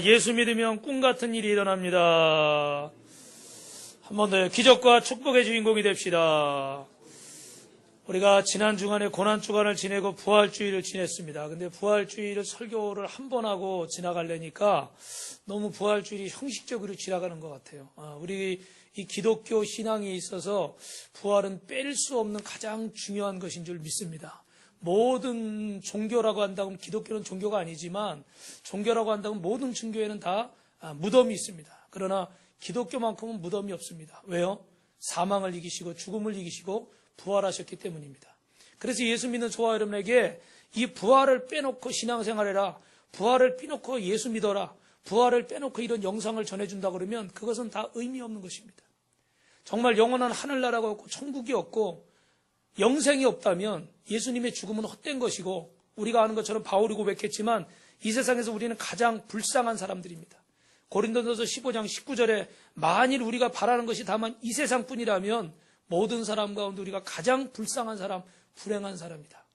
예수 믿으면 꿈 같은 일이 일어납니다. 한 번 더 기적과 축복의 주인공이 됩시다. 우리가 지난 주간에 고난주간을 지내고 부활주의를 지냈습니다. 근데 부활주의를 설교를 한 번 하고 지나가려니까 너무 부활주의를 형식적으로 지나가는 것 같아요. 우리 이 기독교 신앙에 있어서 부활은 뺄 수 없는 가장 중요한 것인 줄 믿습니다. 모든 종교라고 한다면 기독교는 종교가 아니지만 종교라고 한다면 모든 종교에는 다 무덤이 있습니다. 그러나 기독교만큼은 무덤이 없습니다. 왜요? 사망을 이기시고 죽음을 이기시고 부활하셨기 때문입니다. 그래서 예수 믿는 저와 여러분에게 이 부활을 빼놓고 신앙생활해라, 부활을 빼놓고 예수 믿어라, 부활을 빼놓고 이런 영상을 전해준다 그러면 그것은 다 의미 없는 것입니다. 정말 영원한 하늘나라가 없고 천국이 없고 영생이 없다면 예수님의 죽음은 헛된 것이고, 우리가 아는 것처럼 바울이 고백했지만 이 세상에서 우리는 가장 불쌍한 사람들입니다. 고린도전서 15장 19절에 만일 우리가 바라는 것이 다만 이 세상뿐이라면 모든 사람 가운데 우리가 가장 불쌍한 사람, 불행한 사람이다.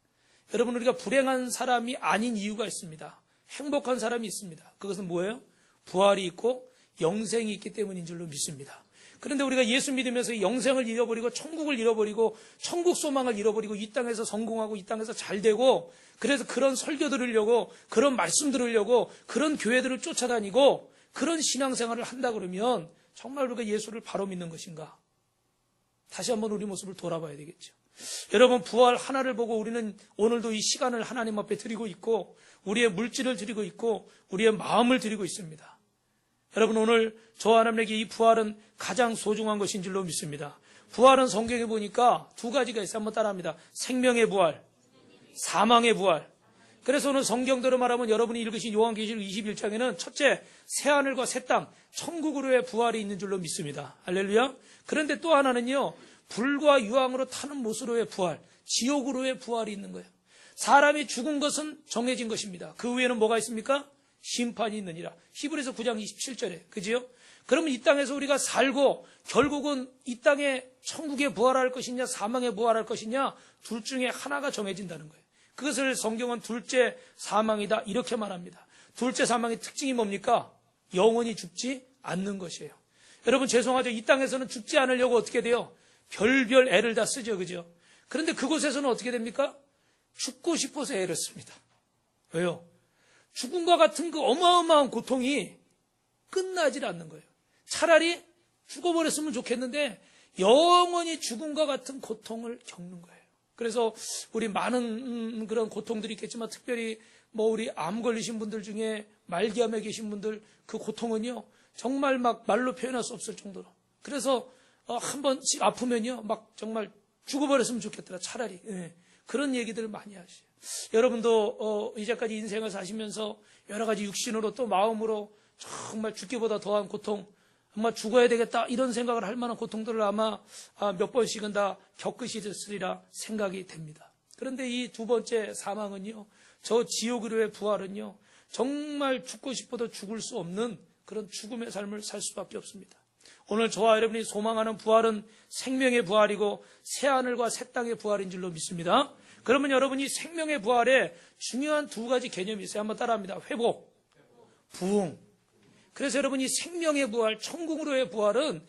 여러분, 우리가 불행한 사람이 아닌 이유가 있습니다. 행복한 사람이 있습니다. 그것은 뭐예요? 부활이 있고 영생이 있기 때문인 줄로 믿습니다. 그런데 우리가 예수 믿으면서 영생을 잃어버리고 천국을 잃어버리고 천국 소망을 잃어버리고 이 땅에서 성공하고 이 땅에서 잘 되고, 그래서 그런 설교 들으려고, 그런 말씀 들으려고 그런 교회들을 쫓아다니고 그런 신앙생활을 한다 그러면 정말 우리가 예수를 바로 믿는 것인가? 다시 한번 우리 모습을 돌아봐야 되겠죠. 여러분, 부활 하나를 보고 우리는 오늘도 이 시간을 하나님 앞에 드리고 있고 우리의 물질을 드리고 있고 우리의 마음을 드리고 있습니다. 여러분, 오늘 저와 하나님에게 이 부활은 가장 소중한 것인 줄로 믿습니다. 부활은 성경에 보니까 두 가지가 있어요. 한번 따라합니다. 생명의 부활, 사망의 부활. 그래서 오늘 성경대로 말하면 여러분이 읽으신 요한계시록 21장에는 첫째, 새하늘과 새 땅, 천국으로의 부활이 있는 줄로 믿습니다. 할렐루야. 그런데 또 하나는요, 불과 유황으로 타는 못으로의 부활, 지옥으로의 부활이 있는 거예요. 사람이 죽은 것은 정해진 것입니다. 그 후에는 뭐가 있습니까? 심판이 있느니라. 히브리서 9장 27절에. 그지요? 그러면 이 땅에서 우리가 살고 결국은 이 땅에 천국에 부활할 것이냐 사망에 부활할 것이냐 둘 중에 하나가 정해진다는 거예요. 그것을 성경은 둘째 사망이다 이렇게 말합니다. 둘째 사망의 특징이 뭡니까? 영원히 죽지 않는 것이에요. 여러분, 죄송하죠. 이 땅에서는 죽지 않으려고 어떻게 돼요? 별별 애를 다 쓰죠. 그죠? 그런데 그곳에서는 어떻게 됩니까? 죽고 싶어서 애를 씁니다. 왜요? 죽음과 같은 그 어마어마한 고통이 끝나질 않는 거예요. 차라리 죽어버렸으면 좋겠는데 영원히 죽음과 같은 고통을 겪는 거예요. 그래서 우리 많은 그런 고통들이 있겠지만 특별히 우리 암 걸리신 분들 중에 말기암에 계신 분들 그 고통은요 정말 막 말로 표현할 수 없을 정도로. 그래서 한 번씩 아프면요 막 정말 죽어버렸으면 좋겠더라 차라리. 그런 얘기들을 많이 하시죠. 여러분도 이제까지 인생을 사시면서 여러 가지 육신으로 또 마음으로 정말 죽기보다 더한 고통, 정말 죽어야 되겠다 이런 생각을 할 만한 고통들을 아마 몇 번씩은 다 겪으시리라 생각이 됩니다. 그런데 이 두 번째 사망은요, 저 지옥으로의 부활은요, 정말 죽고 싶어도 죽을 수 없는 그런 죽음의 삶을 살 수밖에 없습니다. 오늘 저와 여러분이 소망하는 부활은 생명의 부활이고 새하늘과 새 땅의 부활인 줄로 믿습니다. 그러면 여러분이 생명의 부활에 중요한 두 가지 개념이 있어요. 한번 따라합니다. 회복, 부흥. 그래서 여러분이 생명의 부활, 천국으로의 부활은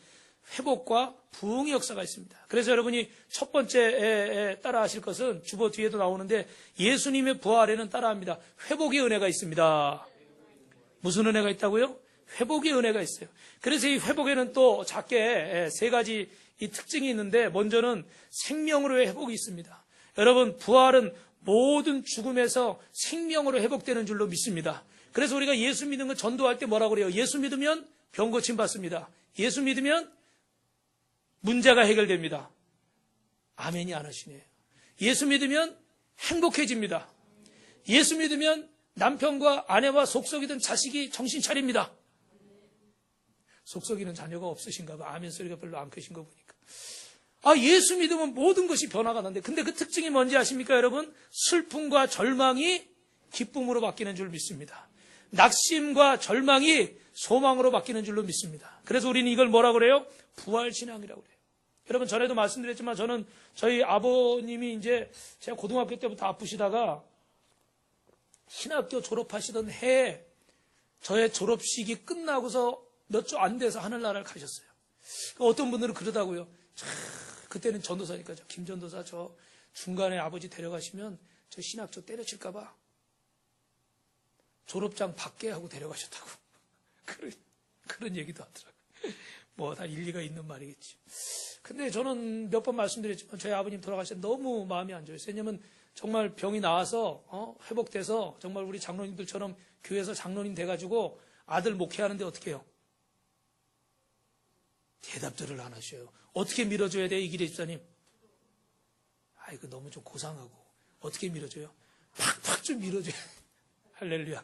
회복과 부흥의 역사가 있습니다. 그래서 여러분이 첫 번째 따라 하실 것은 주보 뒤에도 나오는데 예수님의 부활에는 따라합니다. 회복의 은혜가 있습니다. 무슨 은혜가 있다고요? 회복의 은혜가 있어요. 그래서 이 회복에는 또 작게 세 가지 이 특징이 있는데 먼저는 생명으로의 회복이 있습니다. 여러분, 부활은 모든 죽음에서 생명으로 회복되는 줄로 믿습니다. 그래서 우리가 예수 믿는 건 전도할 때 뭐라고 그래요? 예수 믿으면 병 고침 받습니다. 예수 믿으면 문제가 해결됩니다. 아멘이 안 하시네요. 예수 믿으면 행복해집니다. 예수 믿으면 남편과 아내와 속썩이던 자식이 정신 차립니다. 속썩이는 자녀가 없으신가 봐. 아멘 소리가 별로 안 크신 거 보니까. 예수 믿으면 모든 것이 변화가 난대. 근데 그 특징이 뭔지 아십니까, 여러분? 슬픔과 절망이 기쁨으로 바뀌는 줄 믿습니다. 낙심과 절망이 소망으로 바뀌는 줄로 믿습니다. 그래서 우리는 이걸 뭐라고 그래요? 부활신앙이라고 그래요. 여러분, 전에도 말씀드렸지만 저는 저희 아버님이 이제 제가 고등학교 때부터 아프시다가 신학교 졸업하시던 해에 저의 졸업식이 끝나고서 몇 주 안 돼서 하늘나라를 가셨어요. 어떤 분들은 그러다고요. 그때는 전도사니까 김 전도사 저 중간에 아버지 데려가시면 저 신학조 때려칠까봐 졸업장 밖에 하고 데려가셨다고. 그런 얘기도 하더라고요. 뭐 다 일리가 있는 말이겠지. 근데 저는 몇 번 말씀드렸지만 저희 아버님 돌아가실 때 너무 마음이 안 좋았어요. 왜냐면 정말 병이 나와서 회복돼서 정말 우리 장로님들처럼 교회에서 장로님 돼가지고 아들 목회하는데 어떻게 해요? 대답들을 안 하셔요. 어떻게 밀어줘야 돼, 이기래 집사님? 아이고, 너무 좀 고상하고. 어떻게 밀어줘요? 팍팍 좀 밀어줘요. 할렐루야.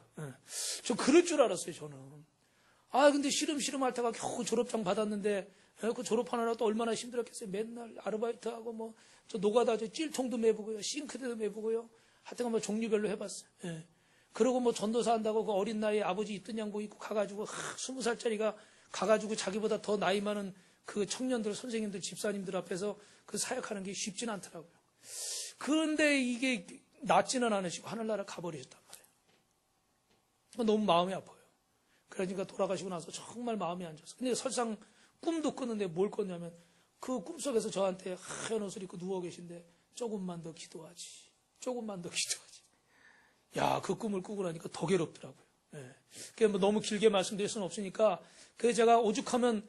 저 그럴 줄 알았어요, 저는. 근데 시름시름 할 때가 겨우 졸업장 받았는데, 그 졸업하느라 또 얼마나 힘들었겠어요. 맨날 아르바이트하고 뭐, 저 노가다 저 찔통도 매보고요. 싱크대도 매보고요. 하여튼 뭐 종류별로 해봤어요. 예. 그러고 뭐 전도사 한다고 그 어린 나이에 아버지 입던 양복 입고 가가지고, 20살짜리가 가가지고 자기보다 더 나이 많은 그 청년들, 선생님들, 집사님들 앞에서 그 사역하는 게 쉽지는 않더라고요. 그런데 이게 낫지는 않으시고 하늘나라 가버리셨단 말이에요. 너무 마음이 아파요. 그러니까 돌아가시고 나서 정말 마음이 안 좋았어요. 근데 설상 꿈도 꿨는데 뭘 꿨냐면 그 꿈속에서 저한테 하얀 옷을 입고 누워 계신데 조금만 더 기도하지. 조금만 더 기도하지. 야, 그 꿈을 꾸고 나니까 더 괴롭더라고요. 예. 그게 뭐 너무 길게 말씀드릴 수는 없으니까 그래서 제가 오죽하면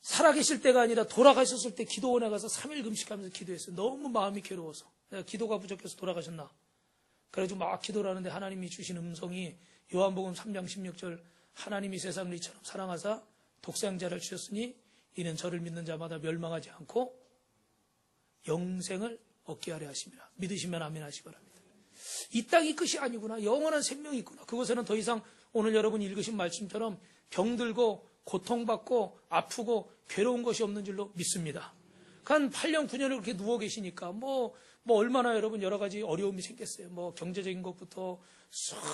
살아계실 때가 아니라 돌아가셨을 때 기도원에 가서 3일 금식하면서 기도했어요. 너무 마음이 괴로워서. 내가 기도가 부족해서 돌아가셨나. 그래가지고 막 기도를 하는데 하나님이 주신 음성이 요한복음 3장 16절 하나님이 세상을 이처럼 사랑하사 독생자를 주셨으니 이는 저를 믿는 자마다 멸망하지 않고 영생을 얻게 하려 하심이라. 믿으시면 아멘 하시기 바랍니다. 이 땅이 끝이 아니구나. 영원한 생명이 있구나. 그곳에는 더 이상 오늘 여러분이 읽으신 말씀처럼 병들고 고통받고 아프고 괴로운 것이 없는 줄로 믿습니다. 한 8년 9년을 그렇게 누워 계시니까 뭐 얼마나 여러분 여러 가지 어려움이 생겼어요. 뭐 경제적인 것부터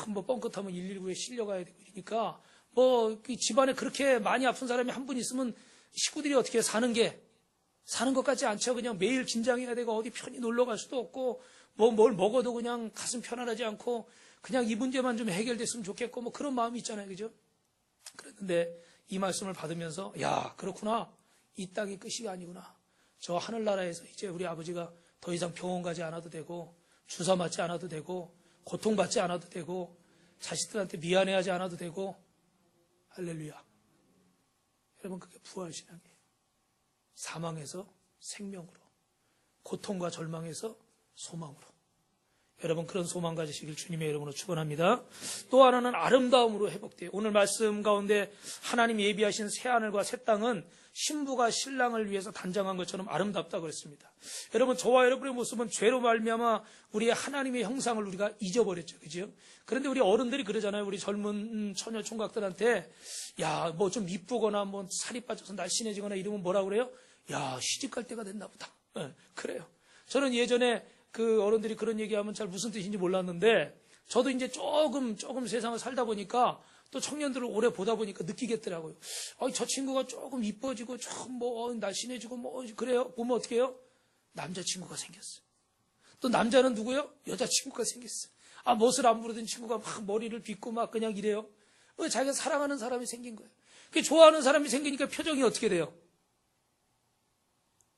뭐 뻥끗하면 119에 실려가야 되고 이러니까 뭐 집안에 그렇게 많이 아픈 사람이 한 분 있으면 식구들이 어떻게 사는 것 같지 않죠. 그냥 매일 긴장해야 되고 어디 편히 놀러 갈 수도 없고 뭐 뭘 먹어도 그냥 가슴 편안하지 않고 그냥 이 문제만 좀 해결됐으면 좋겠고 뭐 그런 마음이 있잖아요. 그죠? 그랬는데 이 말씀을 받으면서 야, 그렇구나. 이 땅이 끝이 아니구나. 저 하늘나라에서 이제 우리 아버지가 더 이상 병원 가지 않아도 되고 주사 맞지 않아도 되고 고통받지 않아도 되고 자식들한테 미안해하지 않아도 되고 할렐루야. 여러분 그게 부활신앙이에요. 사망에서 생명으로 고통과 절망에서 소망으로 여러분 그런 소망 가지시길 주님의 이름으로 축원합니다. 또 하나는 아름다움으로 회복돼요. 오늘 말씀 가운데 하나님 예비하신 새하늘과 새 땅은 신부가 신랑을 위해서 단장한 것처럼 아름답다고 그랬습니다. 여러분 저와 여러분의 모습은 죄로 말미암아 우리의 하나님의 형상을 우리가 잊어버렸죠. 그죠? 그런데 우리 어른들이 그러잖아요. 우리 젊은 처녀 총각들한테 야, 뭐 좀 이쁘거나 뭐 살이 빠져서 날씬해지거나 이러면 뭐라 그래요? 야, 시집갈 때가 됐나 보다. 네, 그래요. 저는 예전에 그 어른들이 그런 얘기하면 잘 무슨 뜻인지 몰랐는데 저도 이제 조금 세상을 살다 보니까 또 청년들을 오래 보다 보니까 느끼겠더라고요. 저 친구가 조금 이뻐지고 조금 뭐 날씬해지고 뭐 그래요. 보면 어떻게 해요? 남자친구가 생겼어요. 또 남자는 누구요? 여자친구가 생겼어요. 멋을 안 부르던 친구가 막 머리를 빗고 막 그냥 이래요. 자기가 사랑하는 사람이 생긴 거예요. 그 좋아하는 사람이 생기니까 표정이 어떻게 돼요?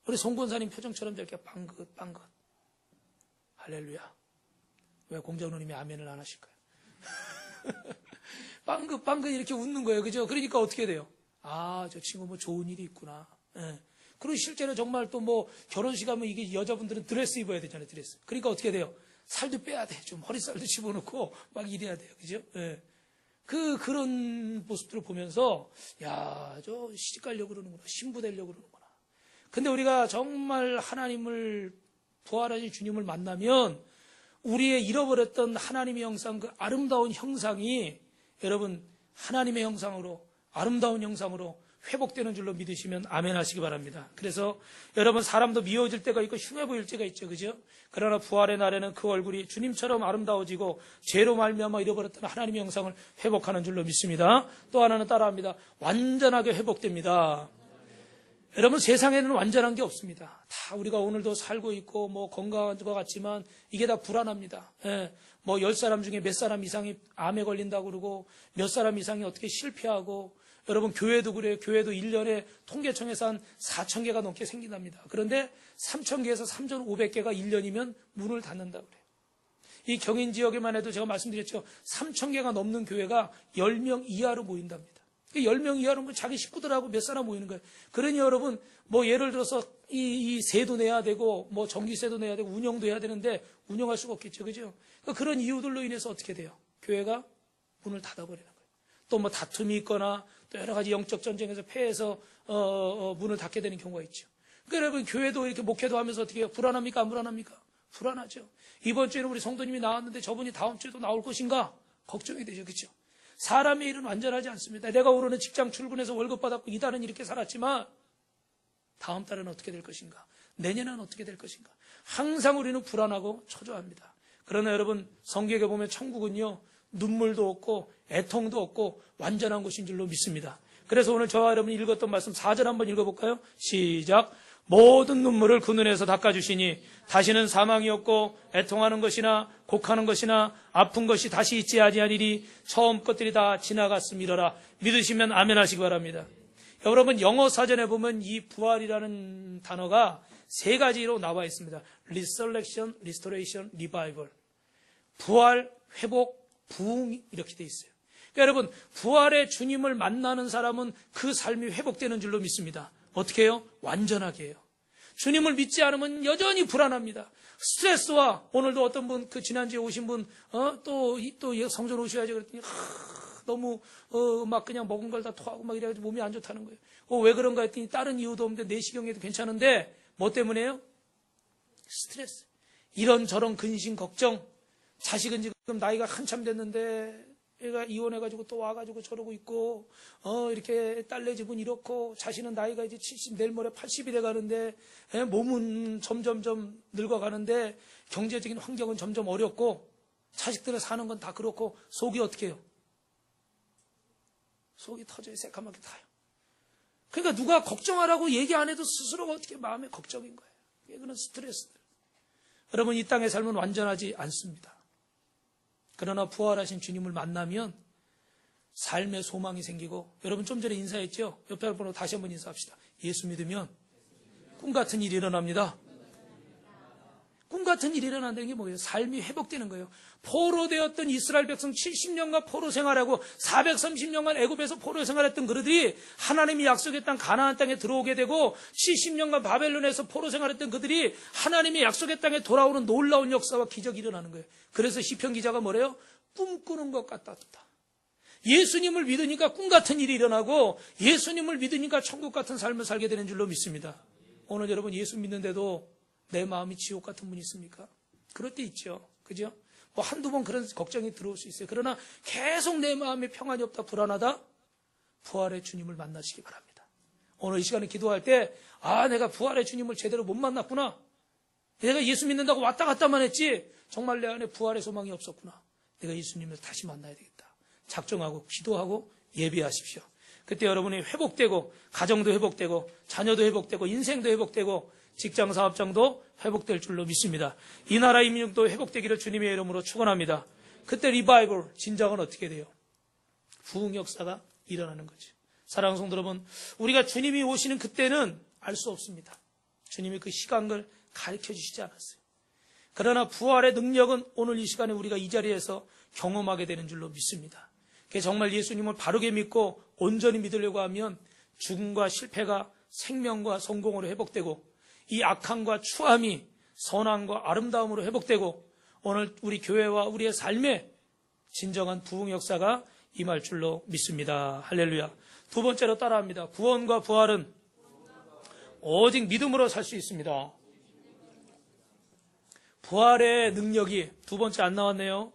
우리 송 권사님 표정처럼 저렇게 빵긋빵긋. 할렐루야. 왜 공장로님이 아멘을 안 하실까요? 빵긋빵긋 이렇게 웃는 거예요. 그죠? 그러니까 어떻게 돼요? 저 친구 뭐 좋은 일이 있구나. 예. 그리고 실제로 정말 또 뭐 결혼식 하면 이게 여자분들은 드레스 입어야 되잖아요. 드레스. 그러니까 어떻게 돼요? 살도 빼야 돼. 좀 허리살도 집어넣고 막 이래야 돼요. 그죠? 예. 그런 모습들을 보면서 야, 저 시집 가려고 그러는구나. 신부 되려고 그러는구나. 근데 우리가 정말 하나님을 부활하신 주님을 만나면 우리의 잃어버렸던 하나님의 형상, 그 아름다운 형상이 여러분 하나님의 형상으로 아름다운 형상으로 회복되는 줄로 믿으시면 아멘 하시기 바랍니다. 그래서 여러분 사람도 미워질 때가 있고 흉해 보일 때가 있죠. 그죠? 그러나 부활의 날에는 그 얼굴이 주님처럼 아름다워지고 죄로 말미암아 잃어버렸던 하나님의 형상을 회복하는 줄로 믿습니다. 또 하나는 따라합니다. 완전하게 회복됩니다. 여러분, 세상에는 완전한 게 없습니다. 다 우리가 오늘도 살고 있고 뭐 건강한 것 같지만 이게 다 불안합니다. 예, 뭐 10사람 중에 몇 사람 이상이 암에 걸린다고 그러고 몇 사람 이상이 어떻게 실패하고, 여러분 교회도 그래요. 교회도 1년에 통계청에서 한 4,000개가 넘게 생긴답니다. 그런데 3,000개에서 3,500개가 1년이면 문을 닫는다고 그래요. 이 경인 지역에만 해도 제가 말씀드렸죠. 3,000개가 넘는 교회가 10명 이하로 모인답니다. 10명 이하로 자기 식구들하고 몇 사람 모이는 거예요. 그러니 여러분, 뭐 예를 들어서 이 세도 내야 되고 뭐 전기세도 내야 되고 운영도 해야 되는데 운영할 수가 없겠죠. 그죠? 그러니까 그런 이유들로 인해서 어떻게 돼요? 교회가 문을 닫아버리는 거예요. 또 뭐 다툼이 있거나 또 여러 가지 영적 전쟁에서 패해서 문을 닫게 되는 경우가 있죠. 그러니까 여러분, 교회도 이렇게 목회도 하면서 어떻게 해요? 불안합니까? 안 불안합니까? 불안하죠. 이번 주에는 우리 성도님이 나왔는데 저분이 다음 주에도 나올 것인가? 걱정이 되죠. 그렇죠? 사람의 일은 완전하지 않습니다. 내가 오르는 직장 출근해서 월급 받았고 이달은 이렇게 살았지만 다음 달은 어떻게 될 것인가? 내년은 어떻게 될 것인가? 항상 우리는 불안하고 초조합니다. 그러나 여러분, 성경에 보면 천국은요, 눈물도 없고 애통도 없고 완전한 곳인 줄로 믿습니다. 그래서 오늘 저와 여러분이 읽었던 말씀 4절 한번 읽어볼까요? 시작. 모든 눈물을 그 눈에서 닦아주시니 다시는 사망이 없고 애통하는 것이나 곡하는 것이나 아픈 것이 다시 있지 아니하리니 처음 것들이 다 지나갔음이러라. 믿으시면 아멘 하시기 바랍니다. 여러분, 영어 사전에 보면 이 부활이라는 단어가 3가지로 나와 있습니다. Resurrection, Restoration, Revival. 부활, 회복, 부흥, 이렇게 돼 있어요. 그러니까 여러분, 부활의 주님을 만나는 사람은 그 삶이 회복되는 줄로 믿습니다. 어떻게 해요? 완전하게 해요. 주님을 믿지 않으면 여전히 불안합니다. 스트레스와, 오늘도 어떤 분, 그 지난주에 오신 분, 또 성전 오셔야지 그랬더니, 너무, 막 그냥 먹은 걸 다 토하고 막 이래가지고 몸이 안 좋다는 거예요. 왜 그런가 했더니 다른 이유도 없는데 내시경에도 괜찮은데, 뭐 때문에요? 스트레스. 이런저런 근심, 걱정. 자식은 지금 나이가 한참 됐는데, 얘가 이혼해가지고 또 와가지고 저러고 있고, 이렇게 딸네 집은 이렇고, 자신은 나이가 이제 70, 내일 모레 80이 돼가는데, 몸은 점점점 늙어가는데, 경제적인 환경은 점점 어렵고, 자식들을 사는 건 다 그렇고, 속이 어떻게 해요? 속이 터져요. 새까맣게 타요. 그러니까 누가 걱정하라고 얘기 안 해도 스스로가 어떻게 마음에 걱정인 거예요. 그런 스트레스들. 여러분, 이 땅의 삶은 완전하지 않습니다. 그러나 부활하신 주님을 만나면 삶의 소망이 생기고, 여러분 좀 전에 인사했죠? 옆에 분으로 다시 한번 인사합시다. 예수 믿으면 꿈 같은 일이 일어납니다. 꿈 같은 일이 일어난다는 게 뭐예요? 삶이 회복되는 거예요. 포로되었던 이스라엘 백성 70년간 포로 생활하고 430년간 애굽에서 포로 생활했던 그들이 하나님이 약속했던 가나안 땅에 들어오게 되고, 70년간 바벨론에서 포로 생활했던 그들이 하나님이 약속의 땅에 돌아오는 놀라운 역사와 기적이 일어나는 거예요. 그래서 시편 기자가 뭐래요? 꿈꾸는 것 같았다. 예수님을 믿으니까 꿈 같은 일이 일어나고, 예수님을 믿으니까 천국 같은 삶을 살게 되는 줄로 믿습니다. 오늘 여러분, 예수 믿는데도 내 마음이 지옥 같은 분이 있습니까? 그럴 때 있죠. 그죠? 뭐 한두 번 그런 걱정이 들어올 수 있어요. 그러나 계속 내 마음에 평안이 없다, 불안하다? 부활의 주님을 만나시기 바랍니다. 오늘 이 시간에 기도할 때, 내가 부활의 주님을 제대로 못 만났구나. 내가 예수 믿는다고 왔다 갔다만 했지, 정말 내 안에 부활의 소망이 없었구나. 내가 예수님을 다시 만나야 되겠다. 작정하고 기도하고 예비하십시오. 그때 여러분이 회복되고, 가정도 회복되고, 자녀도 회복되고, 인생도 회복되고, 직장 사업장도 회복될 줄로 믿습니다. 이 나라 인민족도 회복되기를 주님의 이름으로 축원합니다. 그때 리바이벌, 진정은 어떻게 돼요? 부흥 역사가 일어나는 거죠. 사랑하는 성도 여러분, 우리가 주님이 오시는 그때는 알 수 없습니다. 주님이 그 시간을 가르쳐 주시지 않았어요. 그러나 부활의 능력은 오늘 이 시간에 우리가 이 자리에서 경험하게 되는 줄로 믿습니다. 정말 예수님을 바르게 믿고 온전히 믿으려고 하면 죽음과 실패가 생명과 성공으로 회복되고, 이 악함과 추함이 선함과 아름다움으로 회복되고, 오늘 우리 교회와 우리의 삶에 진정한 부흥 역사가 임할 줄로 믿습니다. 할렐루야. 두 번째로 따라합니다. 구원과 부활은 오직 믿음으로 살 수 있습니다. 부활의 능력이 두 번째 안 나왔네요.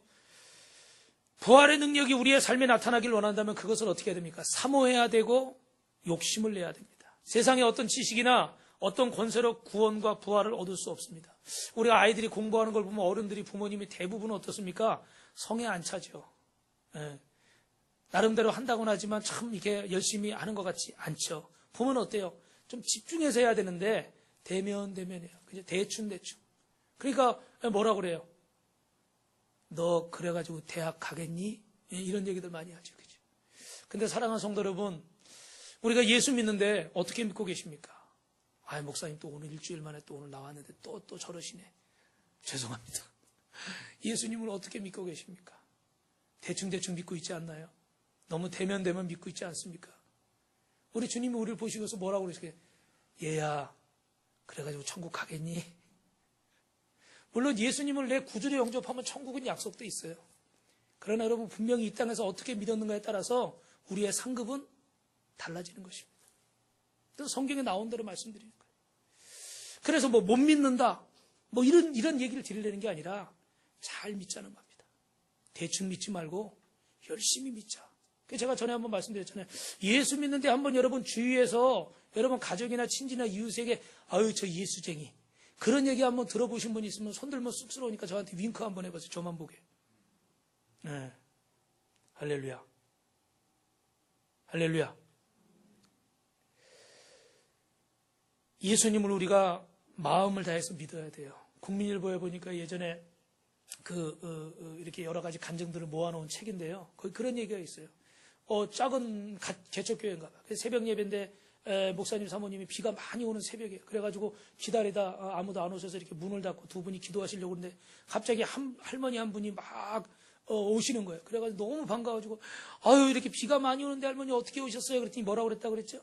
부활의 능력이 우리의 삶에 나타나길 원한다면 그것을 어떻게 해야 됩니까? 사모해야 되고 욕심을 내야 됩니다. 세상의 어떤 지식이나 어떤 권세로 구원과 부활을 얻을 수 없습니다. 우리가 아이들이 공부하는 걸 보면 어른들이, 부모님이 대부분 어떻습니까? 성에 안 차죠. 나름대로 한다고는 하지만 참 이게 열심히 하는 것 같지 않죠. 보면 어때요? 좀 집중해서 해야 되는데 대면대면이에요. 그냥 대충. 그러니까 뭐라 그래요? 너 그래가지고 대학 가겠니? 이런 얘기들 많이 하죠. 그죠? 근데 사랑하는 성도 여러분, 우리가 예수 믿는데 어떻게 믿고 계십니까? 아, 목사님 또 오늘 일주일 만에 또 오늘 나왔는데 또 저러시네. 죄송합니다. 예수님을 어떻게 믿고 계십니까? 대충 믿고 있지 않나요? 너무 대면 믿고 있지 않습니까? 우리 주님이 우리를 보시고서 뭐라고 그러시게요? 얘야, 그래가지고 천국 가겠니? 물론 예수님을 내 구주로 영접하면 천국은 약속도 있어요. 그러나 여러분, 분명히 이 땅에서 어떻게 믿었는가에 따라서 우리의 상급은 달라지는 것입니다. 그래서 성경에 나온 대로 말씀드리는 거예요. 그래서 못 믿는다, 이런 얘기를 드리려는 게 아니라 잘 믿자는 겁니다. 대충 믿지 말고 열심히 믿자. 제가 전에 한번 말씀드렸잖아요. 예수 믿는데 한번 여러분 주위에서 여러분 가족이나 친지나 이웃에게 아유 저 예수쟁이 그런 얘기 한번 들어보신 분 있으면 손 들면 쑥스러우니까 저한테 윙크 한번 해보세요. 저만 보게. 네. 할렐루야. 할렐루야. 예수님을 우리가 마음을 다해서 믿어야 돼요. 국민일보에 보니까 예전에 이렇게 여러 가지 간증들을 모아놓은 책인데요. 거기 그런 얘기가 있어요. 작은 개척교회인가 봐. 새벽 예배인데 목사님 사모님이 비가 많이 오는 새벽에 그래가지고 기다리다 아무도 안 오셔서 이렇게 문을 닫고 두 분이 기도하시려고 그러는데 갑자기 할머니 한 분이 막 오시는 거예요. 그래가지고 너무 반가워가지고 아유 이렇게 비가 많이 오는데 할머니 어떻게 오셨어요? 그랬더니 뭐라고 그랬다고 그랬죠?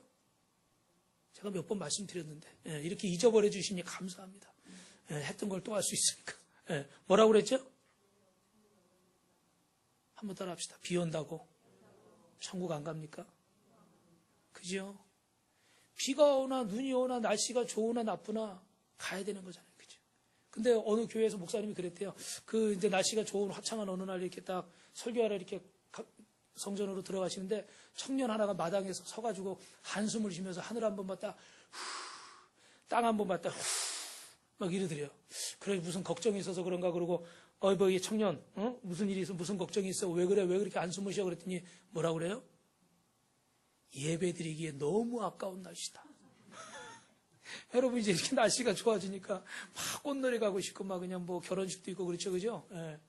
제가 몇 번 말씀드렸는데 이렇게 잊어버려 주시니 감사합니다. 했던 걸 또 할 수 있으니까. 뭐라고 그랬죠? 한번 따라 합시다. 비 온다고 천국 안 갑니까? 그죠? 비가 오나 눈이 오나 날씨가 좋으나 나쁘나 가야 되는 거잖아요. 그죠? 근데 어느 교회에서 목사님이 그랬대요. 이제 날씨가 좋은 화창한 어느 날 이렇게 딱 설교하러 이렇게 성전으로 들어가시는데 청년 하나가 마당에서 서가지고 한숨을 쉬면서 하늘 한 번 봤다, 땅 한 번 봤다, 막 이러더래요. 그래 무슨 걱정이 있어서 그런가 그러고 이 청년 무슨 일이 있어 무슨 걱정이 있어 왜 그래 왜 그렇게 한숨을 쉬어 그랬더니 뭐라 그래요? 예배드리기에 너무 아까운 날씨다. 여러분 이제 이렇게 날씨가 좋아지니까 막 꽃놀이 가고 싶고 막 그냥 결혼식도 있고 그렇죠, 그죠? 예.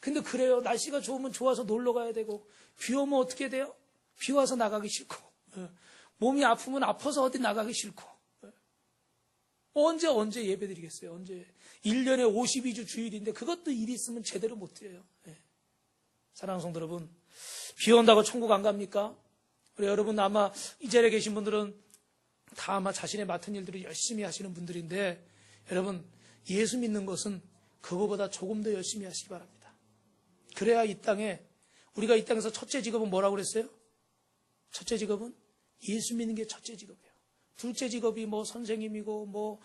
근데 그래요. 날씨가 좋으면 좋아서 놀러 가야 되고 비 오면 어떻게 돼요? 비 와서 나가기 싫고 몸이 아프면 아파서 어디 나가기 싫고 언제 예배드리겠어요? 언제 1년에 52주 주일인데 그것도 일이 있으면 제대로 못 드려요. 사랑하는 성도 여러분, 비 온다고 천국 안 갑니까? 우리 여러분 아마 이 자리에 계신 분들은 다 아마 자신의 맡은 일들을 열심히 하시는 분들인데 여러분 예수 믿는 것은 그거보다 조금 더 열심히 하시기 바랍니다. 그래야 우리가 이 땅에서 첫째 직업은 뭐라고 그랬어요? 첫째 직업은 예수 믿는 게 첫째 직업이에요. 둘째 직업이 선생님이고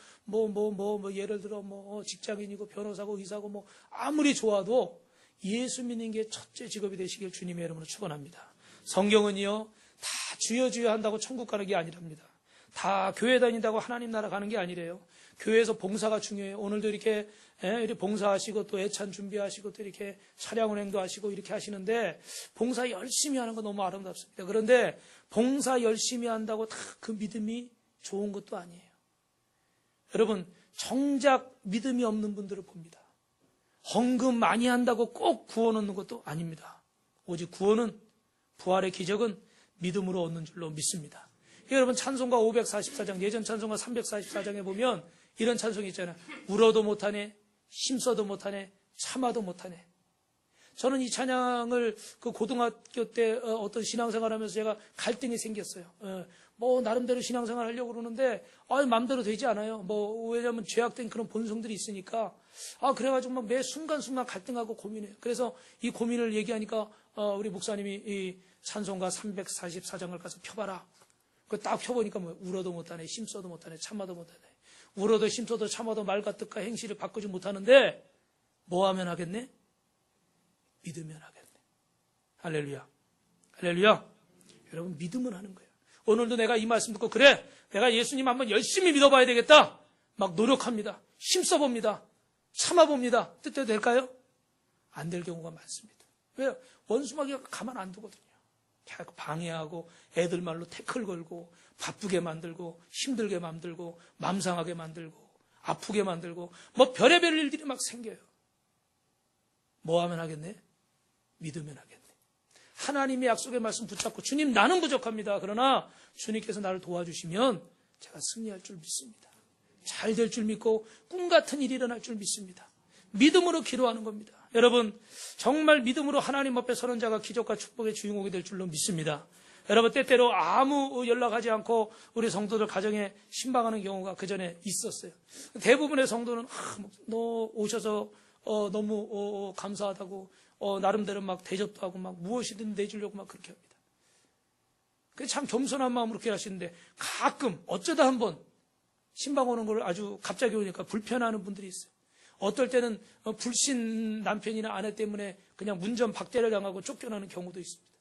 예를 들어 직장인이고 변호사고 의사고 아무리 좋아도 예수 믿는 게 첫째 직업이 되시길 주님의 이름으로 축원합니다. 성경은요 다 주여 한다고 천국 가는 게 아니랍니다. 다 교회 다닌다고 하나님 나라 가는 게 아니래요. 교회에서 봉사가 중요해요. 오늘도 이렇게 봉사하시고 또 애찬 준비하시고 또 이렇게 차량 운행도 하시고 이렇게 하시는데 봉사 열심히 하는 거 너무 아름답습니다. 그런데 봉사 열심히 한다고 다 그 믿음이 좋은 것도 아니에요. 여러분 정작 믿음이 없는 분들을 봅니다. 헌금 많이 한다고 꼭 구원 얻는 것도 아닙니다. 오직 구원은 부활의 기적은 믿음으로 얻는 줄로 믿습니다. 여러분 찬송가 544장 예전 찬송가 344장에 보면 이런 찬송이 있잖아요. 울어도 못하네, 힘써도 못하네, 참아도 못하네. 저는 이 찬양을 고등학교 때 어떤 신앙생활하면서 제가 갈등이 생겼어요. 나름대로 신앙생활 하려고 그러는데 마음대로 되지 않아요. 왜냐하면 죄악된 그런 본성들이 있으니까 그래가지고 매 순간순간 갈등하고 고민해요. 그래서 이 고민을 얘기하니까 우리 목사님이 이 찬송가 344장을 가서 펴봐라. 딱 펴보니까 울어도 못하네, 힘써도 못하네, 참아도 못하네. 울어도 힘써도 참아도 말과 뜻과 행실을 바꾸지 못하는데 뭐 하면 하겠네? 믿으면 하겠네. 할렐루야. 할렐루야. 여러분 믿으면 하는 거예요. 오늘도 내가 이 말씀 듣고 그래 내가 예수님 한번 열심히 믿어봐야 되겠다. 막 노력합니다. 힘써봅니다. 참아봅니다. 뜻대로 될까요? 안 될 경우가 많습니다. 왜요? 원수마귀가 가만 안 두거든요. 계속 방해하고 애들 말로 태클 걸고 바쁘게 만들고 힘들게 만들고 맘상하게 만들고 아프게 만들고 뭐 별의별 일들이 막 생겨요. 뭐 하면 하겠네? 믿으면 하겠네. 하나님의 약속의 말씀 붙잡고 주님 나는 부족합니다. 그러나 주님께서 나를 도와주시면 제가 승리할 줄 믿습니다. 잘 될 줄 믿고 꿈 같은 일이 일어날 줄 믿습니다. 믿음으로 기도하는 겁니다. 여러분 정말 믿음으로 하나님 앞에 서는 자가 기적과 축복의 주인공이 될 줄로 믿습니다. 여러분 때때로 아무 연락하지 않고 우리 성도들 가정에 신방하는 경우가 그전에 있었어요. 대부분의 성도는 너 오셔서 너무 감사하다고 나름대로 막 대접도 하고 막 무엇이든 내주려고 막 그렇게 합니다. 참 겸손한 마음으로 그렇게 하시는데 가끔 어쩌다 한번 신방 오는 걸 아주 갑자기 오니까 불편해하는 분들이 있어요. 어떨 때는 불신 남편이나 아내 때문에 그냥 문전 박대를 당하고 쫓겨나는 경우도 있습니다.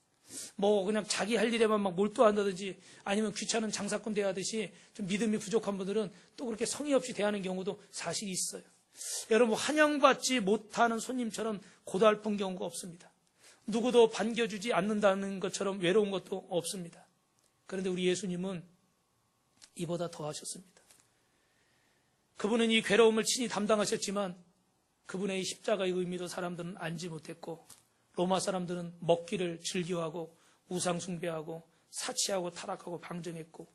뭐 그냥 자기 할 일에만 막 몰두한다든지 아니면 귀찮은 장사꾼 대하듯이 좀 믿음이 부족한 분들은 또 그렇게 성의 없이 대하는 경우도 사실 있어요. 여러분 환영받지 못하는 손님처럼 고달픈 경우가 없습니다. 누구도 반겨주지 않는다는 것처럼 외로운 것도 없습니다. 그런데 우리 예수님은 이보다 더 하셨습니다. 그분은 이 괴로움을 친히 담당하셨지만 그분의 이 십자가의 의미도 사람들은 알지 못했고 로마 사람들은 먹기를 즐겨하고 우상 숭배하고 사치하고 타락하고 방정했고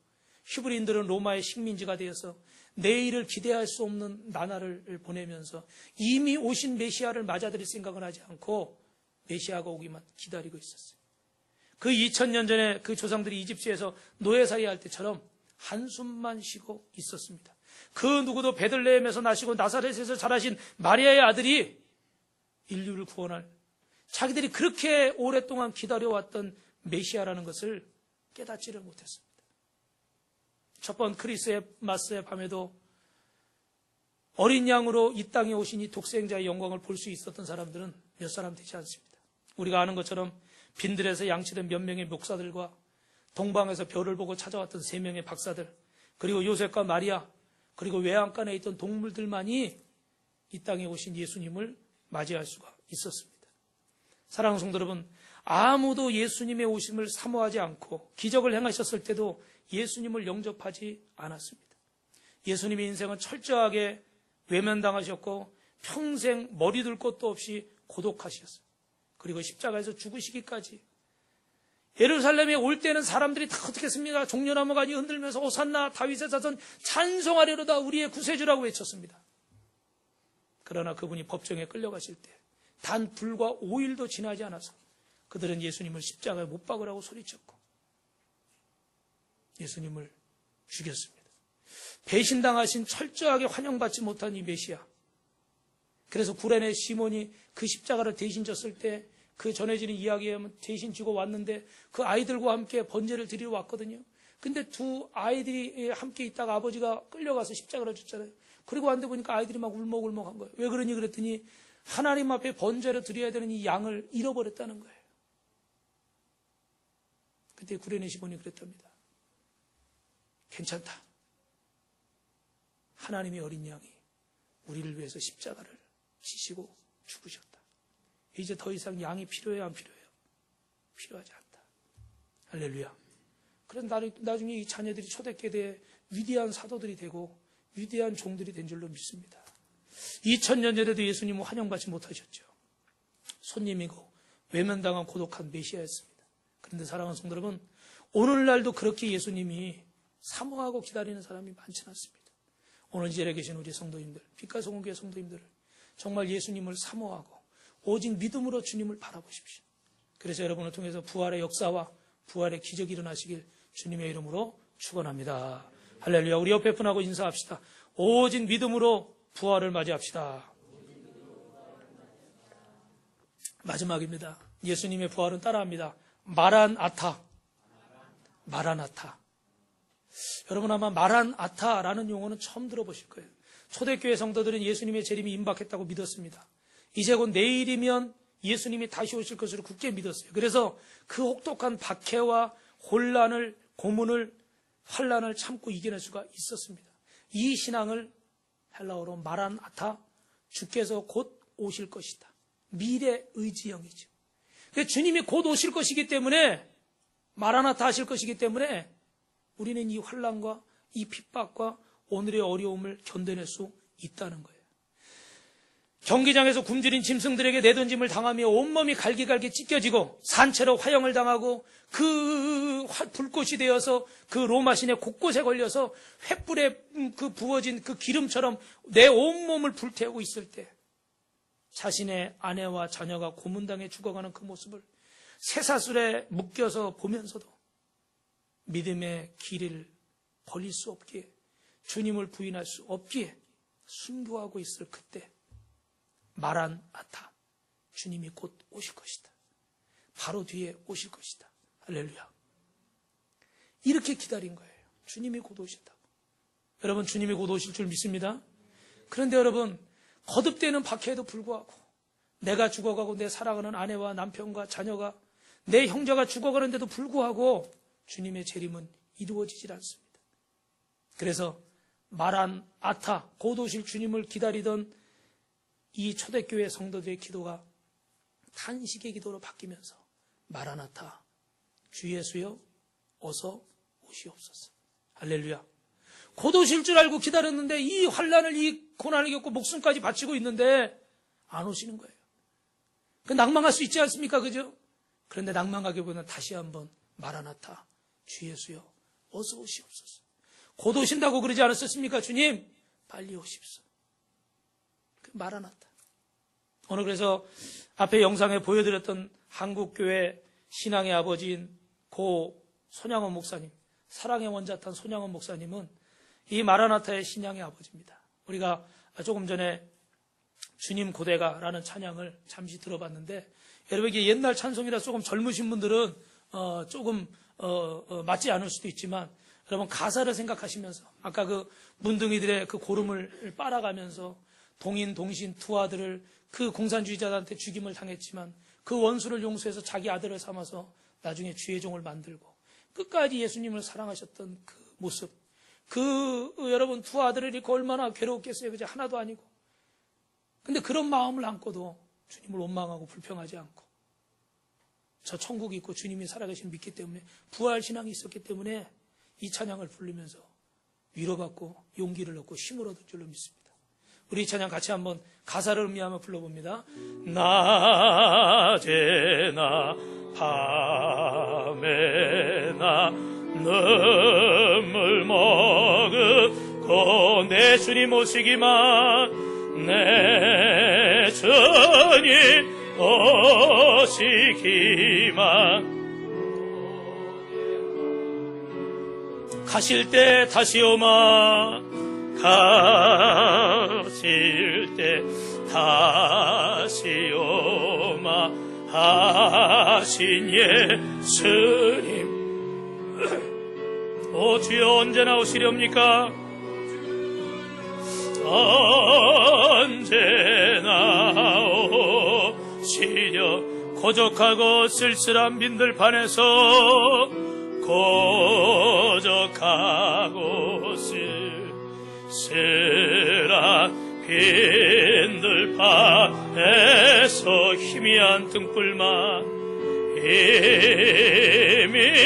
히브리인들은 로마의 식민지가 되어서 내일을 기대할 수 없는 나날을 보내면서 이미 오신 메시아를 맞아들일 생각을 하지 않고 메시아가 오기만 기다리고 있었어요. 그 2000년 전에 그 조상들이 이집트에서 노예살이 할 때처럼 한숨만 쉬고 있었습니다. 그 누구도 베들레헴에서 나시고 나사렛에서 자라신 마리아의 아들이 인류를 구원할 자기들이 그렇게 오랫동안 기다려왔던 메시아라는 것을 깨닫지를 못했습니다. 첫 번 크리스마스의 밤에도 어린 양으로 이 땅에 오신 이 독생자의 영광을 볼 수 있었던 사람들은 몇 사람 되지 않습니다. 우리가 아는 것처럼 빈들에서 양치된 몇 명의 목사들과 동방에서 별을 보고 찾아왔던 3명의 박사들, 그리고 요셉과 마리아, 그리고 외양간에 있던 동물들만이 이 땅에 오신 예수님을 맞이할 수가 있었습니다. 사랑하는 성도 여러분, 아무도 예수님의 오심을 사모하지 않고 기적을 행하셨을 때도 예수님을 영접하지 않았습니다. 예수님의 인생은 철저하게 외면당하셨고 평생 머리 둘 곳도 없이 고독하셨어요. 그리고 십자가에서 죽으시기까지. 예루살렘에 올 때는 사람들이 다 어떻게 했습니까? 종려나무 가지 흔들면서 호산나 다윗의 자손 찬송하려다 우리의 구세주라고 외쳤습니다. 그러나 그분이 법정에 끌려가실 때 단 불과 5일도 지나지 않아서 그들은 예수님을 십자가에 못 박으라고 소리쳤고 예수님을 죽였습니다. 배신당하신 철저하게 환영받지 못한 이 메시아. 그래서 구레네 시몬이 그 십자가를 대신 졌을 때 그 전해지는 이야기에 하면 대신 지고 왔는데 그 아이들과 함께 번제를 드리러 왔거든요. 근데 두 아이들이 함께 있다가 아버지가 끌려가서 십자가를 졌잖아요. 그리고 왔는데 보니까 아이들이 막 울먹울먹한 거예요. 왜 그러니 그랬더니 하나님 앞에 번제를 드려야 되는 이 양을 잃어버렸다는 거예요. 그때 구레네 시몬이 그랬답니다. 괜찮다. 하나님의 어린 양이 우리를 위해서 십자가를 지시고 죽으셨다. 이제 더 이상 양이 필요해요, 안 필요해요? 필요하지 않다. 할렐루야. 그래서 나중에 이 자녀들이 초대교회에 위대한 사도들이 되고 위대한 종들이 된 줄로 믿습니다. 2000년 전에도 예수님은 환영받지 못하셨죠. 손님이고 외면당한 고독한 메시아였습니다. 그런데 사랑하는 성도 여러분, 오늘날도 그렇게 예수님이 사모하고 기다리는 사람이 많지는 않습니다. 오늘 이 자리에 계신 우리 성도님들, 빛과 소금교회 성도님들, 정말 예수님을 사모하고 오직 믿음으로 주님을 바라보십시오. 그래서 여러분을 통해서 부활의 역사와 부활의 기적이 일어나시길 주님의 이름으로 축원합니다. 할렐루야. 우리 옆에 분하고 인사합시다. 오직 믿음으로 부활을 맞이합시다. 마지막입니다. 예수님의 부활은 따라합니다. 마란아타. 마란아타. 여러분 아마 마란아타라는 용어는 처음 들어보실 거예요. 초대교회 성도들은 예수님의 재림이 임박했다고 믿었습니다. 이제 곧 내일이면 예수님이 다시 오실 것으로 굳게 믿었어요. 그래서 그 혹독한 박해와 혼란을, 고문을, 환란을 참고 이겨낼 수가 있었습니다. 이 신앙을 헬라어로 마란아타, 주께서 곧 오실 것이다. 미래 의지형이죠. 주님이 곧 오실 것이기 때문에 마라나타 하실 것이기 때문에 우리는 이 환난과 이 핍박과 오늘의 어려움을 견뎌낼 수 있다는 거예요. 경기장에서 굶주린 짐승들에게 내던짐을 당하며 온몸이 갈기갈기 찢겨지고 산채로 화형을 당하고 그 불꽃이 되어서 그 로마 시내 곳곳에 걸려서 횃불에 그 부어진 그 기름처럼 내 온몸을 불태우고 있을 때 자신의 아내와 자녀가 고문당해 죽어가는 그 모습을 쇠사슬에 묶여서 보면서도 믿음의 길을 벌릴 수 없기에 주님을 부인할 수 없기에 순교하고 있을 그때 마라나타, 주님이 곧 오실 것이다. 바로 뒤에 오실 것이다. 할렐루야. 이렇게 기다린 거예요. 주님이 곧 오신다고. 여러분, 주님이 곧 오실 줄 믿습니다. 그런데 여러분, 거듭되는 박해에도 불구하고 내가 죽어가고 내 사랑하는 아내와 남편과 자녀가 내 형제가 죽어가는데도 불구하고 주님의 재림은 이루어지질 않습니다. 그래서 마라나타, 곧 오실 주님을 기다리던 이 초대교회 성도들의 기도가 탄식의 기도로 바뀌면서 마라나타, 주 예수여 어서 오시옵소서. 할렐루야. 곧 오실 줄 알고 기다렸는데 이 환난을, 이 고난을 겪고 목숨까지 바치고 있는데 안 오시는 거예요. 그 낭망할 수 있지 않습니까? 그죠? 그런데 낭망하기보다는 다시 한번 마라나타, 주 예수여 어서 오시옵소서. 곧 오신다고 그러지 않았었습니까? 주님 빨리 오십시오. 그 마라나타. 오늘 그래서 앞에 영상에 보여드렸던 한국교회 신앙의 아버지인 고 손양원 목사님, 사랑의 원자탄 손양원 목사님은 이 마라나타의 신앙의 아버지입니다. 우리가 조금 전에 주님 고대가라는 찬양을 잠시 들어봤는데, 여러분 이게 옛날 찬송이라 조금 젊으신 분들은 조금 맞지 않을 수도 있지만, 여러분 가사를 생각하시면서 아까 그 문둥이들의 그 고름을 빨아가면서 동인 동신 두 아들을 그 공산주의자들한테 죽임을 당했지만 그 원수를 용서해서 자기 아들을 삼아서 나중에 주의 종을 만들고 끝까지 예수님을 사랑하셨던 그 모습, 그 여러분 두 아들을 이렇게 얼마나 괴로웠겠어요. 그죠? 하나도 아니고. 근데 그런 마음을 안고도 주님을 원망하고 불평하지 않고 저 천국이 있고 주님이 살아계신 믿기 때문에, 부활 신앙이 있었기 때문에 이 찬양을 부르면서 위로받고 용기를 얻고 힘을 얻을 줄로 믿습니다. 우리 이 찬양 같이 한번 가사를 음미하며 불러봅니다. 낮에나 밤에나 눈물 머금고 내 주님 오시기만, 내 주님 오시기만, 가실 때 다시 오마, 가실 때 다시 오마 하신 예수님, 오 주여 언제나 오시렵니까? 언제나 오시려 고적하고 쓸쓸한 빈들판에서, 고적하고 쓸쓸한 빈들판에서 희미한 등불만, 희미한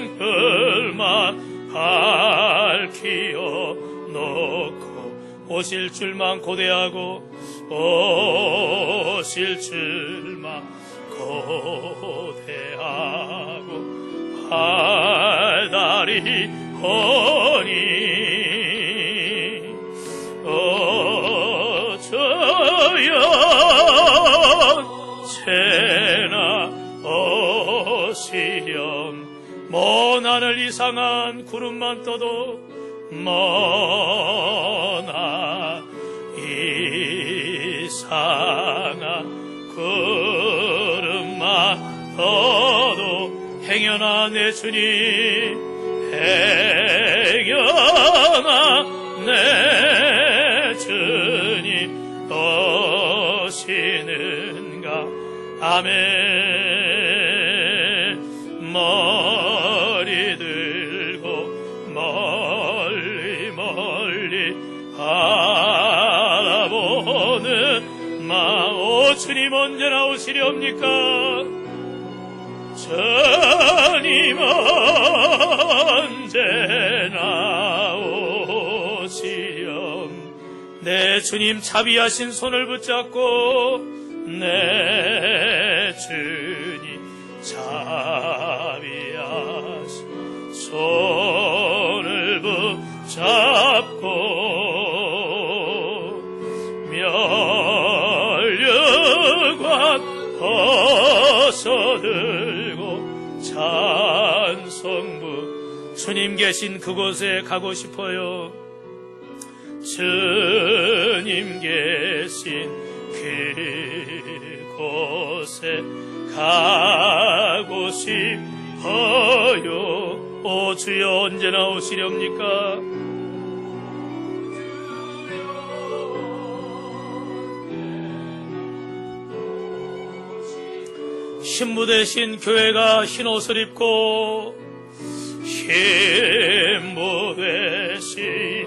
등불만 밝히어 놓고 오실 줄만 고대하고, 오실 줄만 고대하고 발다리 오니, 주여 새나 오시렴. 먼 하늘 이상한 구름만 떠도, 먼 하늘 이상한 구름만 떠도 행여나 내 주님, 행여나 내 주님 오시는가. 아멘. 머리 들고 멀리 멀리 바라보는 마, 오 주님 언제나 오시렵니까? 주님 언제나 오시렴. 내 주님 자비하신 손을 붙잡고 내 주님 자비하신 손을 붙잡고 면류관 벗어들고 찬송부 주님 계신 그곳에 가고 싶어요. 주님 계신 그곳에 가고 싶어요. 오 주여 언제나 오시렵니까? 신부 대신 교회가 흰옷을 입고 신부 대신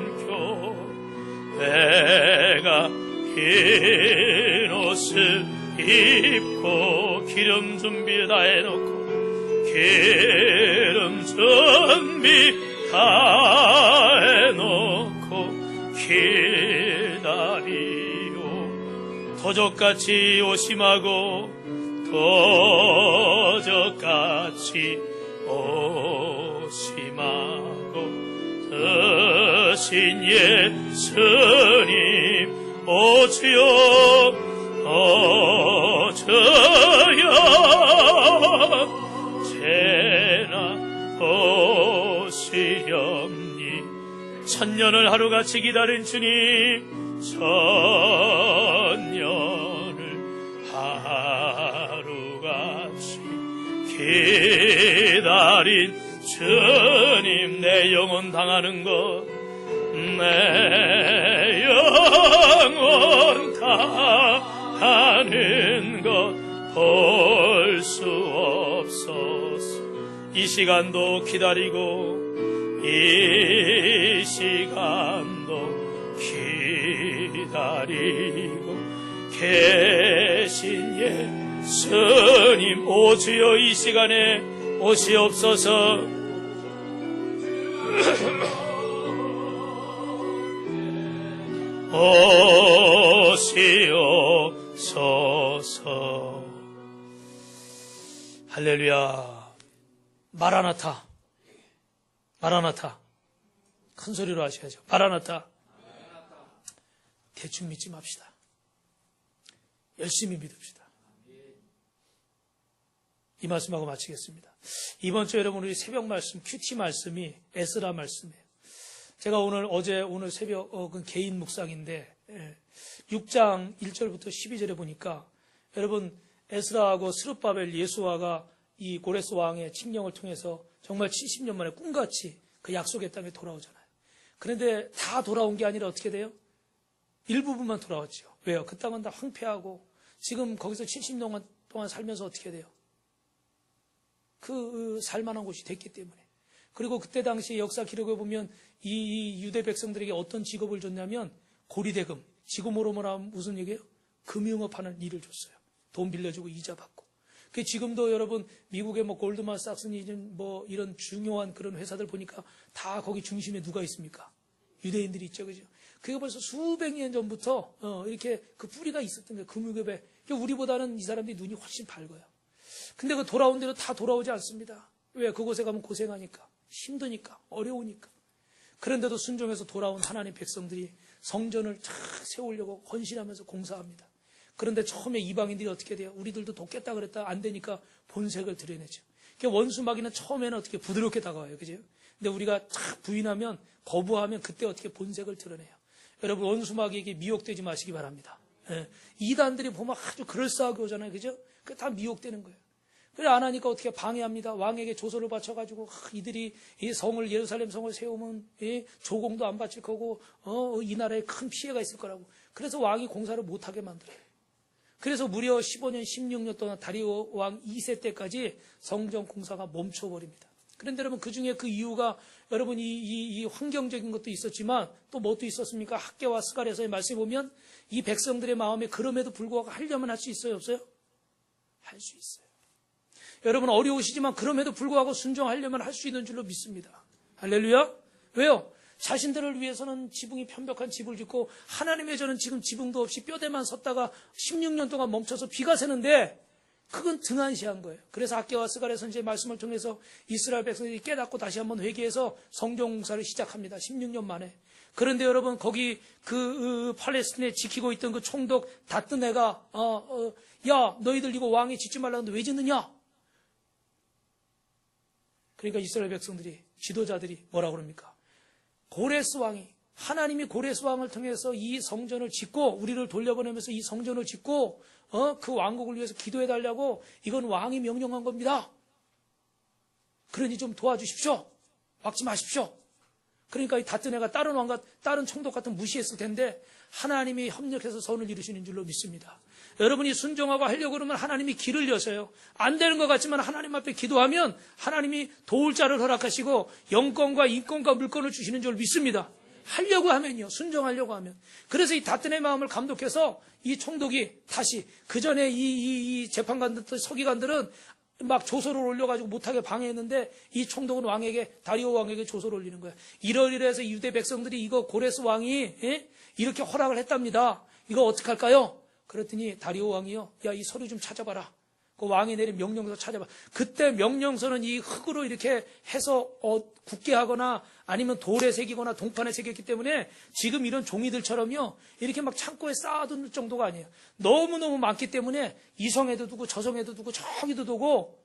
교회가 흰옷을 입고 기름 준비 다 해놓고 기름 준비 다 해놓고 기다리오. 도적같이 오심하고 도적같이 오심하고 드신 예수님 오주여 오주여 제나 오시렵니. 천년을 하루같이 기다린 주님 천년을 하루같이 기다린 주님 내 영혼 당하는 것 내 영혼 당하는 것 볼 수 없소서. 이 시간도 기다리고 이 시간도 기다리고 계신 예수님 오주여 이 시간에 오시옵소서. 오시옵소서. 할렐루야. 마라나타, 마라나타. 큰 소리로 하셔야죠. 마라나타. 대충 믿지 맙시다. 열심히 믿읍시다. 이 말씀하고 마치겠습니다. 이번 주 여러분 우리 새벽 말씀, 큐티 말씀이 에스라 말씀이에요. 제가 오늘 새벽 개인 묵상인데 6장 1절부터 12절에 보니까 여러분 에스라하고 스룹바벨 예수아가 이 고레스 왕의 칙령을 통해서 정말 70년 만에 꿈같이 그 약속의 땅에 돌아오잖아요. 그런데 다 돌아온 게 아니라 어떻게 돼요? 일부분만 돌아왔죠. 왜요? 그 땅은 다 황폐하고 지금 거기서 70년 동안 살면서 어떻게 돼요? 그 살만한 곳이 됐기 때문에. 그리고 그때 당시 역사 기록에 보면 이 유대 백성들에게 어떤 직업을 줬냐면 고리대금, 지금으로 말하면 무슨 얘기예요? 금융업하는 일을 줬어요. 돈 빌려주고 이자 받고. 그 지금도 여러분 미국의 골드만삭스니 이런 중요한 그런 회사들 보니까 다 거기 중심에 누가 있습니까? 유대인들이 있죠, 그죠? 그게 벌써 수백 년 전부터 이렇게 그 뿌리가 있었던 거예요. 금융업에. 우리보다는 이 사람들이 눈이 훨씬 밝아요. 근데 그 돌아온 대로 다 돌아오지 않습니다. 왜? 그곳에 가면 고생하니까, 힘드니까, 어려우니까. 그런데도 순종해서 돌아온 하나님 백성들이 성전을 착 세우려고 헌신하면서 공사합니다. 그런데 처음에 이방인들이 어떻게 돼요? 우리들도 돕겠다 그랬다 안 되니까 본색을 드러내죠. 원수마귀는 처음에는 어떻게 부드럽게 다가와요. 그죠? 근데 우리가 착 부인하면, 거부하면 그때 어떻게 본색을 드러내요. 여러분 원수마귀에게 미혹되지 마시기 바랍니다. 예. 이단들이 보면 아주 그럴싸하게 오잖아요. 그죠? 그게 다 미혹되는 거예요. 그래 안 하니까 어떻게 방해합니다. 왕에게 조서를 바쳐가지고 이들이 이 성을 예루살렘 성을 세우면 조공도 안 바칠 거고 이 나라에 큰 피해가 있을 거라고. 그래서 왕이 공사를 못하게 만들어요. 그래서 무려 15년 16년 동안 다리오 왕 2세 때까지 성전 공사가 멈춰버립니다. 그런데 여러분 그중에 그 이유가 여러분 이 환경적인 것도 있었지만 또 뭣도 있었습니까? 학개와 스가랴서의 말씀에 보면 이 백성들의 마음에 그럼에도 불구하고 하려면 할 수 있어요? 없어요? 할 수 있어요. 여러분 어려우시지만 그럼에도 불구하고 순종하려면 할 수 있는 줄로 믿습니다. 할렐루야. 왜요? 자신들을 위해서는 지붕이 편벽한 집을 짓고 하나님의 저는 지금 지붕도 없이 뼈대만 섰다가 16년 동안 멈춰서 비가 새는데 그건 등한시한 거예요. 그래서 아게와 스가랴 선지의 말씀을 통해서 이스라엘 백성들이 깨닫고 다시 한번 회개해서 성전공사를 시작합니다. 16년 만에. 그런데 여러분 거기 그 팔레스틴에 지키고 있던 그 총독 다뜬 애가 야 너희들 이거 왕이 짓지 말라는데 왜 짓느냐? 그러니까 이스라엘 백성들이 지도자들이 뭐라 그럽니까? 고레스 왕이 하나님이 고레스 왕을 통해서 이 성전을 짓고 우리를 돌려보내면서 이 성전을 짓고 그 왕국을 위해서 기도해달라고 이건 왕이 명령한 겁니다. 그러니 좀 도와주십시오. 막지 마십시오. 그러니까 이 다뜬 애가 다른 왕과 다른 총독 같은 무시했을 텐데 하나님이 협력해서 선을 이루시는 줄로 믿습니다. 여러분이 순종하고 하려고 그러면 하나님이 길을 여셔요. 안 되는 것 같지만 하나님 앞에 기도하면 하나님이 도울 자를 허락하시고 영권과 인권과 물권을 주시는 줄 믿습니다. 하려고 하면요. 순종하려고 하면. 그래서 이 다뜬 애 마음을 감독해서 이 총독이 다시 그 전에 이 재판관들, 서기관들은 막 조서를 올려가지고 못하게 방해했는데 이 총독은 왕에게 다리오 왕에게 조서를 올리는 거야. 이러이러해서 유대 백성들이 이거 고레스 왕이 이렇게 허락을 했답니다. 이거 어떡할까요? 그랬더니 다리오 왕이요. 야, 이 서류 좀 찾아봐라. 그 왕이 내린 명령서 찾아봐. 그때 명령서는 이 흙으로 이렇게 해서 굳게 하거나 아니면 돌에 새기거나 동판에 새겼기 때문에 지금 이런 종이들처럼요. 이렇게 막 창고에 쌓아두는 정도가 아니에요. 너무너무 많기 때문에 이 성에도 두고 저 성에도 두고 저기도 두고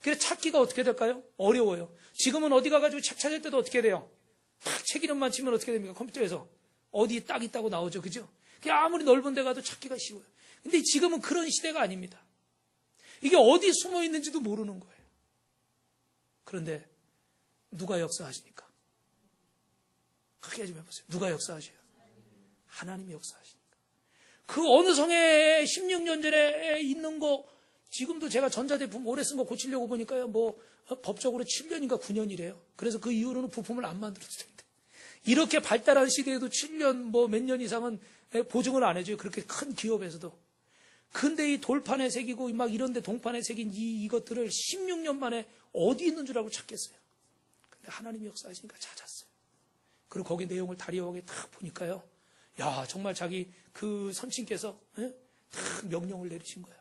그래서 찾기가 어떻게 될까요? 어려워요. 지금은 어디 가가지고 책 찾을 때도 어떻게 돼요? 탁 책 이름만 치면 어떻게 됩니까? 컴퓨터에서. 어디 딱 있다고 나오죠. 그죠? 그냥 아무리 넓은 데 가도 찾기가 쉬워요. 근데 지금은 그런 시대가 아닙니다. 이게 어디 숨어 있는지도 모르는 거예요. 그런데 누가 역사하십니까? 그렇게 좀 해보세요. 누가 역사하셔요? 하나님이 역사하시니까. 그 어느 성에 16년 전에 있는 거 지금도 제가 전자제품 오래 쓴 거 고치려고 보니까요. 뭐 법적으로 7년인가 9년이래요. 그래서 그 이후로는 부품을 안 만들어도 된대. 이렇게 발달한 시대에도 7년 뭐 몇 년 이상은 보증을 안 해줘요. 그렇게 큰 기업에서도. 근데 이 돌판에 새기고 막 이런데 동판에 새긴 이것들을 16년 만에 어디 있는 줄 알고 찾겠어요. 근데 하나님이 역사하시니까 찾았어요. 그리고 거기 내용을 다리오 왕에 딱 보니까요. 야, 정말 자기 그 선친께서 딱 명령을 내리신 거예요.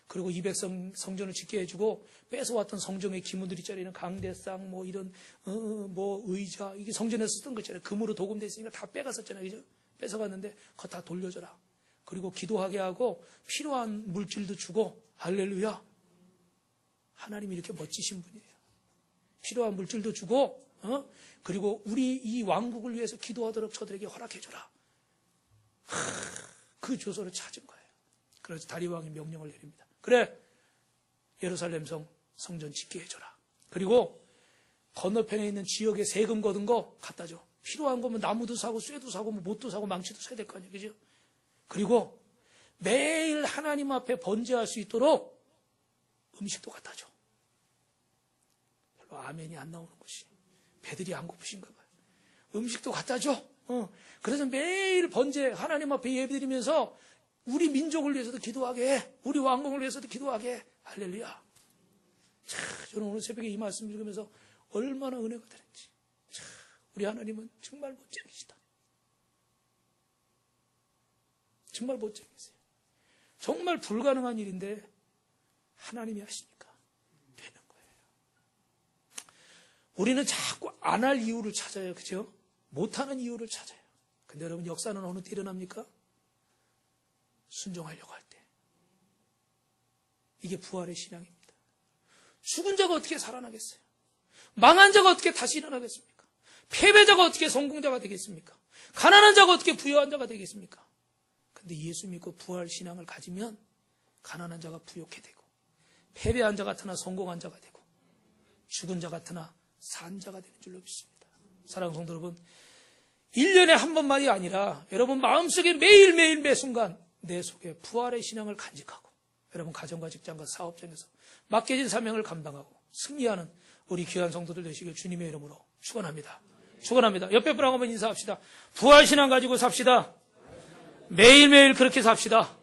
그리고 200성 성전을 짓게 해주고 뺏어왔던 성정의 기문들이 짜리는 강대상 뭐 이런 뭐 의자 이게 성전에서 쓰던 거 있잖아요. 금으로 도금돼 있으니까 다 빼갔었잖아요. 그죠? 뺏어갔는데 그거 다 돌려줘라. 그리고 기도하게 하고 필요한 물질도 주고 할렐루야. 하나님이 이렇게 멋지신 분이에요. 필요한 물질도 주고 그리고 우리 이 왕국을 위해서 기도하도록 저들에게 허락해줘라. 그 조서를 찾은 거예요. 그래서 다리오 왕이 명령을 내립니다. 그래, 예루살렘 성전 짓게 해줘라. 그리고 건너편에 있는 지역에 세금 거둔 거 갖다 줘. 필요한 거면 나무도 사고 쇠도 사고 뭐 못도 사고 망치도 사야 될 거 아니에요. 그죠? 그리고 매일 하나님 앞에 번제할 수 있도록 음식도 갖다 줘. 별로 아멘이 안 나오는 것이. 배들이 안 고프신가 봐요. 음식도 갖다 줘. 그래서 매일 번제 하나님 앞에 예배드리면서 우리 민족을 위해서도 기도하게 해. 우리 왕국을 위해서도 기도하게 해. 할렐루야. 참, 저는 오늘 새벽에 이 말씀 읽으면서 얼마나 은혜가 되는지. 참, 우리 하나님은 정말 멋쟁이시다. 정말 멋쟁이세요. 정말 불가능한 일인데 하나님이 하시니까 되는 거예요. 우리는 자꾸 안 할 이유를 찾아요. 그죠? 못하는 이유를 찾아요. 근데 여러분 역사는 어느 때 일어납니까? 순종하려고 할 때. 이게 부활의 신앙입니다. 죽은 자가 어떻게 살아나겠어요? 망한 자가 어떻게 다시 일어나겠습니까? 패배자가 어떻게 성공자가 되겠습니까? 가난한 자가 어떻게 부유한 자가 되겠습니까? 근데 예수 믿고 부활 신앙을 가지면 가난한 자가 부욕해 되고 패배한 자 같으나 성공한 자가 되고 죽은 자 같으나 산 자가 되는 줄로 믿습니다. 사랑하는 성도 여러분, 1년에 한 번만이 아니라 여러분 마음속에 매일매일 매순간 내 속에 부활의 신앙을 간직하고 여러분 가정과 직장과 사업장에서 맡겨진 사명을 감당하고 승리하는 우리 귀한 성도들 되시길 주님의 이름으로 축원합니다. 축원합니다. 옆에 분하고 한번 인사합시다. 부활 신앙 가지고 삽시다. 매일매일 그렇게 삽시다.